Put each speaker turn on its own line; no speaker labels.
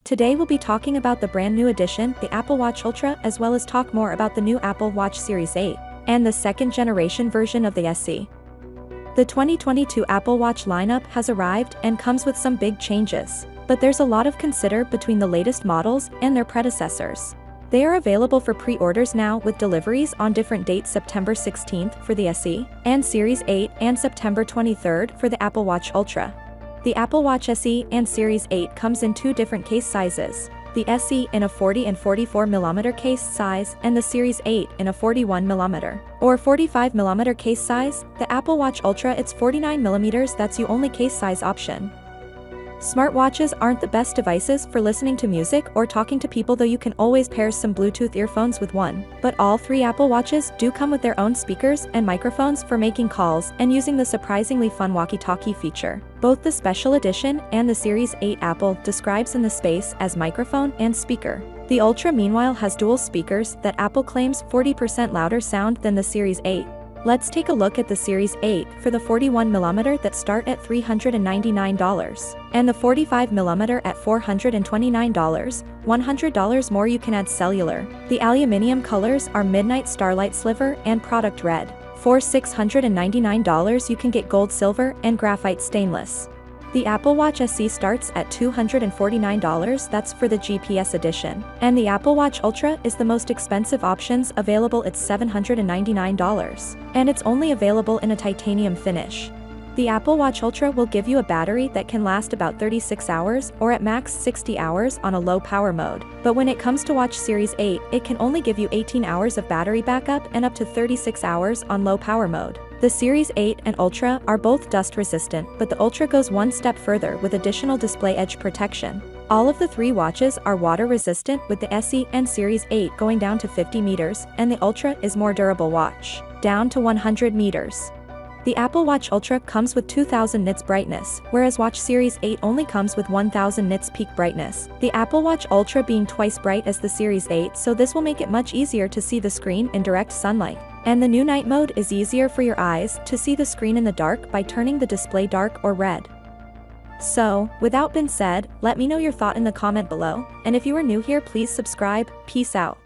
Today we'll be talking about the brand new edition, the Apple Watch Ultra, as well as talk more about the new Apple Watch Series 8, and the second generation version of the SE. The 2022 Apple Watch lineup has arrived and comes with some big changes, but there's a lot of consider between the latest models and their predecessors. They are available for pre-orders now with deliveries on different dates: September 16th for the SE and Series 8 and September 23rd for the Apple Watch Ultra. The Apple Watch SE and Series 8 comes in two different case sizes, the SE in a 40 and 44mm case size and the Series 8 in a 41mm or 45mm case size. The Apple Watch Ultra, it's 49mm, that's the only case size option. Smartwatches aren't the best devices for listening to music or talking to people, though you can always pair some Bluetooth earphones with one. But all three Apple Watches do come with their own speakers and microphones for making calls and using the surprisingly fun walkie-talkie feature. Both the Special Edition and the Series 8 Apple describes in the space as microphone and speaker. The Ultra meanwhile has dual speakers that Apple claims 40% louder sound than the Series 8. Let's take a look at the Series 8 for the 41mm that start at $399, and the 45mm at $429, $100 more. You can add cellular. The aluminium colors are Midnight Starlight Sliver and Product Red. For $699 you can get gold, silver, and graphite stainless. The Apple Watch SE starts at $249, that's for the GPS edition, and the Apple Watch Ultra is the most expensive options available. It's $799, and it's only available in a titanium finish. The Apple Watch Ultra will give you a battery that can last about 36 hours or at max 60 hours on a low power mode, but when it comes to Watch Series 8, it can only give you 18 hours of battery backup and up to 36 hours on low power mode. The Series 8 and Ultra are both dust resistant, but the Ultra goes one step further with additional display edge protection. All of the three watches are water resistant, with the SE and Series 8 going down to 50 meters, and the Ultra is more durable watch, down to 100 meters. The Apple Watch Ultra comes with 2000 nits brightness, whereas Watch Series 8 only comes with 1000 nits peak brightness. The Apple Watch Ultra being twice bright as the Series 8, so this will make it much easier to see the screen in direct sunlight. And the new night mode is easier for your eyes to see the screen in the dark by turning the display dark or red. So, without being said, let me know your thought in the comment below, and if you are new here, please subscribe. Peace out.